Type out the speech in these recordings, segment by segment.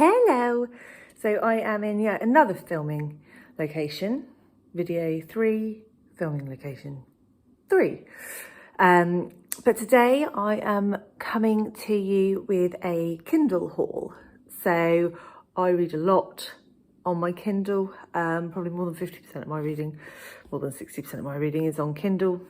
Hello! So I am in yet another filming location, video 3, filming location 3. But today I am coming to you with a Kindle haul. So I read a lot on my Kindle, probably more than 50% of my reading, more than 60% of my reading is on Kindle.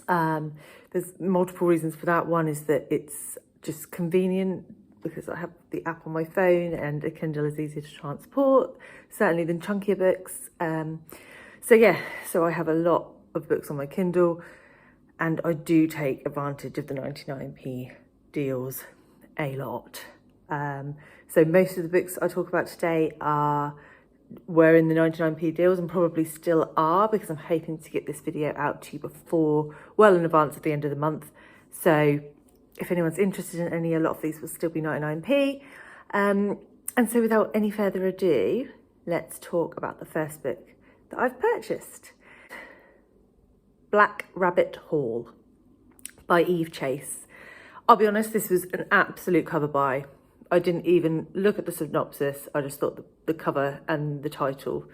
There's multiple reasons for that. One is that it's just convenient because I have the app on my phone and a Kindle is easier to transport, certainly than chunkier books. So I have a lot of books on my Kindle and I do take advantage of the 99p deals a lot. So most of the books I talk about today were in the 99p deals and probably still are, because I'm hoping to get this video out to you well in advance of the end of the month. So if anyone's interested in any, a lot of these will still be 99p. And so without any further ado, let's talk about the first book that I've purchased. Black Rabbit Hall by Eve Chase. I'll be honest, this was an absolute cover buy. I didn't even look at the synopsis. I just thought the cover and the title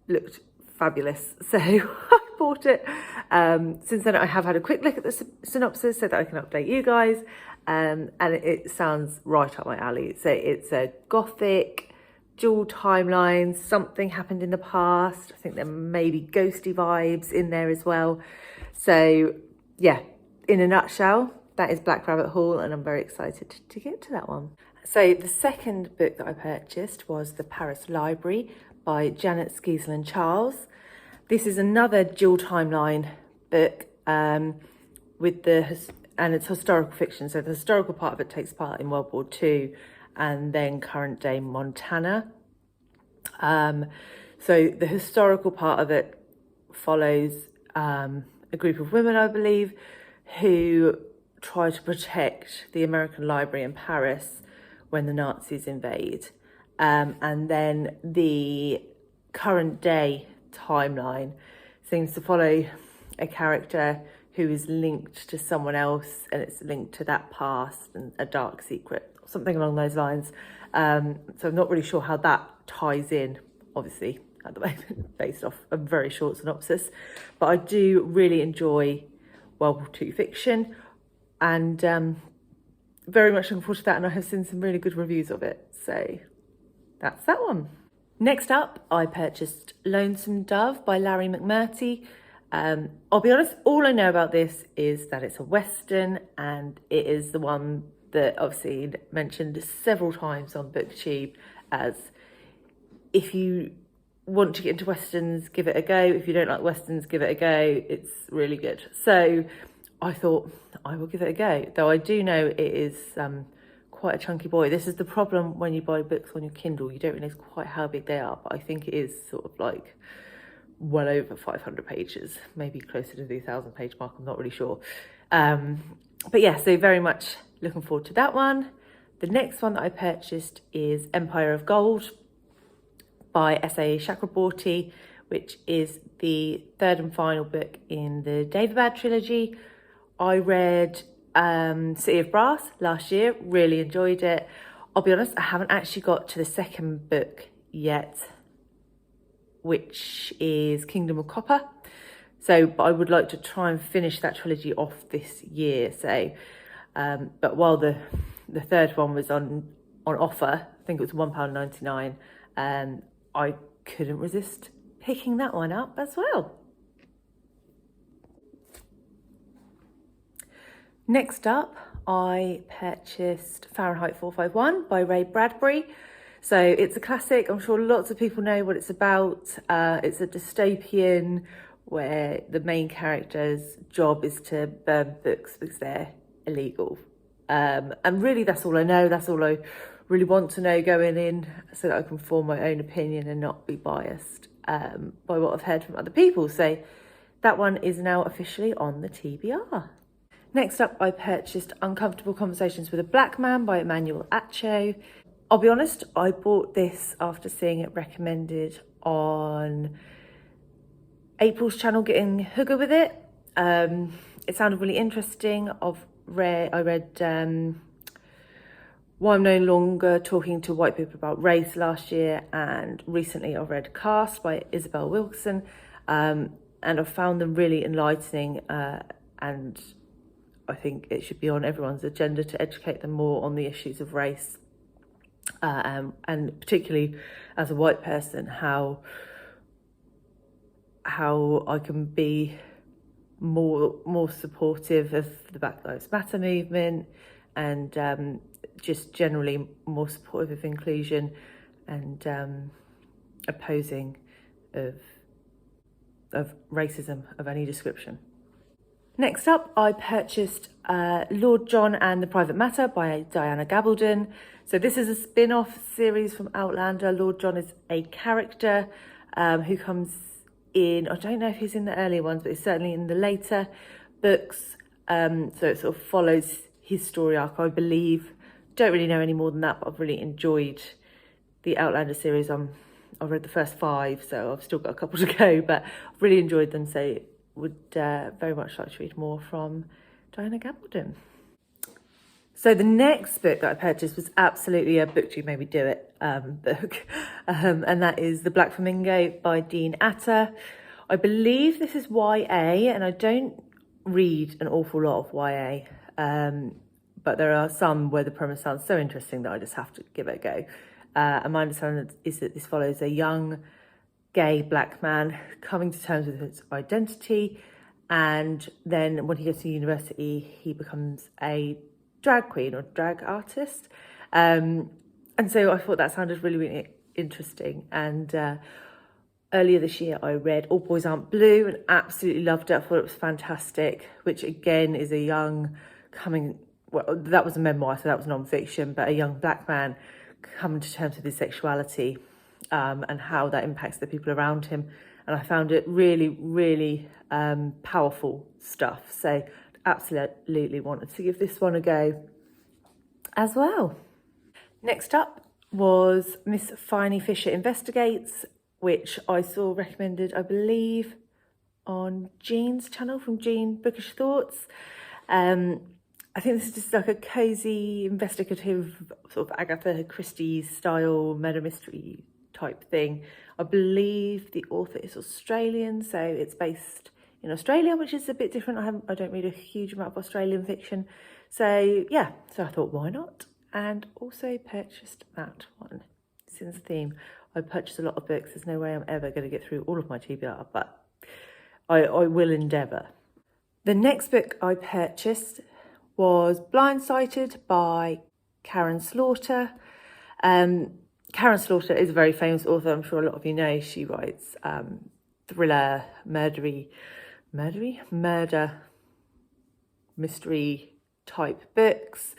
looked fabulous. So I bought it. Since then I have had a quick look at the synopsis so that I can update you guys. And it sounds right up my alley. So it's a gothic, dual timelines, something happened in the past. I think there may be ghosty vibes in there as well. So yeah, in a nutshell, that is Black Rabbit Hall, and I'm very excited to get to that one. So the second book that I purchased was The Paris Library by Janet Skeslein Charles. This is another dual timeline book and it's historical fiction. So the historical part of it takes part in World War II and then current day Montana. So the historical part of it follows a group of women, I believe, who try to protect the American Library in Paris when the Nazis invade. And then the current day timeline seems to follow a character who is linked to someone else, and it's linked to that past and a dark secret, something along those lines. So I'm not really sure how that ties in, obviously, at the moment, based off a very short synopsis. But I do really enjoy World War II fiction, and very much looking forward to that, and I have seen some really good reviews of it. So that's that one. Next up, I purchased Lonesome Dove by Larry McMurtry. I'll be honest, all I know about this is that it's a Western, and it is the one that I've seen mentioned several times on BookTube as, if you want to get into Westerns, give it a go. If you don't like Westerns, give it a go. It's really good. So I thought I will give it a go, though I do know it is quite a chunky boy. This is the problem when you buy books on your Kindle. You don't realise quite how big they are, but I think it is sort of like well over 500 pages, maybe closer to the 1,000 page mark. I'm not really sure. But yeah, so very much looking forward to that one. The next one that I purchased is Empire of Gold by S.A. Chakraborty, which is the third and final book in the David trilogy. I read City of Brass last year, really enjoyed it. I'll be honest, I haven't actually got to the second book yet, which is Kingdom of Copper. But I would like to try and finish that trilogy off this year. But while the third one was on offer, I think it was £1.99, I couldn't resist picking that one up as well. Next up, I purchased Fahrenheit 451 by Bradbury. So it's a classic. I'm sure lots of people know what it's about. It's a dystopian where the main character's job is to burn books because they're illegal. And really that's all I know. That's all I really want to know going in, so that I can form my own opinion and not be biased by what I've heard from other people. So that one is now officially on the TBR. Next up, I purchased Uncomfortable Conversations with a Black Man by Emmanuel Acho. I'll be honest, I bought this after seeing it recommended on April's channel, Getting Hooga with It. It sounded really interesting. I read Why I'm No Longer Talking to White People About Race last year, and recently I read Caste by Isabel Wilson, and I found them really enlightening, and I think it should be on everyone's agenda to educate them more on the issues of race, and particularly as a white person, how I can be more supportive of the Black Lives Matter movement, and just generally more supportive of inclusion and opposing of racism of any description. Next up, I purchased Lord John and the Private Matter by Diana Gabaldon. So this is a spin-off series from Outlander. Lord John is a character who comes in, I don't know if he's in the earlier ones, but he's certainly in the later books. So it sort of follows his story arc, I believe. Don't really know any more than that, but I've really enjoyed the Outlander series. I've read the first 5, so I've still got a couple to go, but I've really enjoyed them, so would very much like to read more from Diana Gabaldon. So the next book that I purchased was absolutely a book to maybe do it book, and that is The Black Flamingo by Dean Atta. I believe this is YA, and I don't read an awful lot of YA, but there are some where the premise sounds so interesting that I just have to give it a go. And my understanding is that this follows a young gay black man coming to terms with his identity, and then when he goes to university he becomes a drag queen or drag artist, and so I thought that sounded really interesting. And earlier this year I read All Boys Aren't Blue and absolutely loved it. I thought it was fantastic, which again is a young that was a memoir, so that was non-fiction, but a young black man coming to terms with his sexuality, and how that impacts the people around him. And I found it really powerful stuff. So absolutely wanted to give this one a go as well. Next up was Miss Phryne Fisher Investigates, which I saw recommended, I believe, on Jean's channel from Jean Bookish Thoughts. I think this is just like a cosy, investigative, sort of Agatha Christie style murder mystery type thing. I believe the author is Australian, so it's based in Australia, which is a bit different. I don't read a huge amount of Australian fiction. So yeah, so I thought, why not? And also purchased that one. Since the theme, I purchased a lot of books. There's no way I'm ever going to get through all of my TBR, but I will endeavour. The next book I purchased was Blindsighted by Karin Slaughter. Karin Slaughter is a very famous author. I'm sure a lot of you know. She writes thriller, murder mystery type books.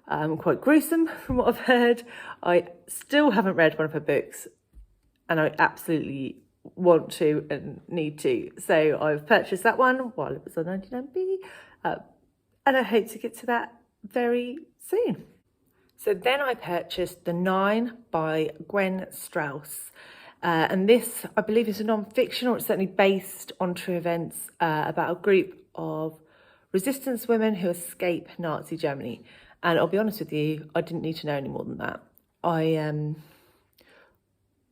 Quite gruesome from what I've heard. I still haven't read one of her books, and I absolutely want to and need to. So I've purchased that one while it was on 99p, and I hope to get to that very soon. So then I purchased The 9 by Gwen Strauss. And this, I believe, is a non-fiction, or it's certainly based on true events, about a group of resistance women who escape Nazi Germany. And I'll be honest with you, I didn't need to know any more than that.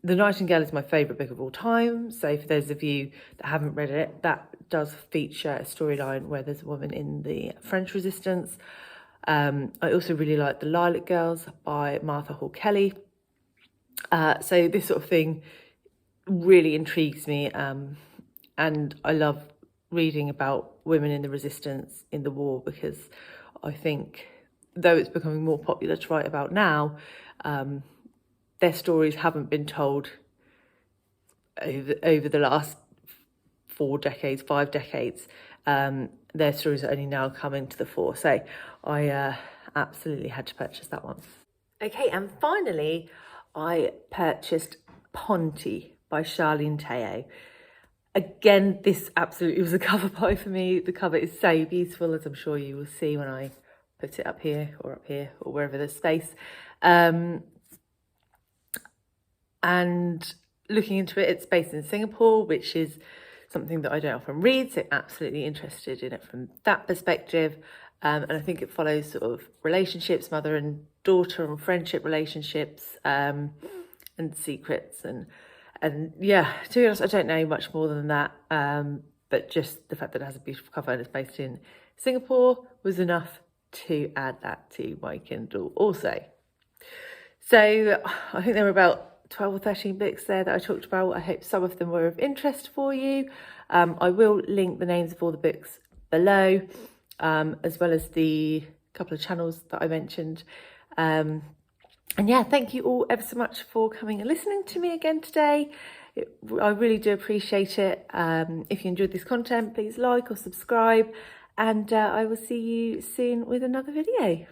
The Nightingale is my favourite book of all time. So for those of you that haven't read it, that does feature a storyline where there's a woman in the French resistance. I also really like The Lilac Girls by Martha Hall Kelly. So this sort of thing really intrigues me, and I love reading about women in the resistance in the war, because I think, though it's becoming more popular to write about now, their stories haven't been told over the last 5 decades. Their stories are only now coming to the fore. So I absolutely had to purchase that one. Okay, and finally, I purchased Ponti by Sharlene Teo. Again, this absolutely was a cover buy for me. The cover is so beautiful, as I'm sure you will see when I put it up here or wherever there's space. And looking into it, it's based in Singapore, which is something that I don't often read, so absolutely interested in it from that perspective. And I think it follows sort of relationships, mother and daughter, and friendship relationships, and secrets, and yeah, to be honest, I don't know much more than that. But just the fact that it has a beautiful cover and it's based in Singapore was enough to add that to my Kindle also. So I think there were about 12 or 13 books there that I talked about. I hope some of them were of interest for you. I will link the names of all the books below, as well as the couple of channels that I mentioned. And yeah, thank you all ever so much for coming and listening to me again today. I really do appreciate it. If you enjoyed this content, please like or subscribe, and I will see you soon with another video.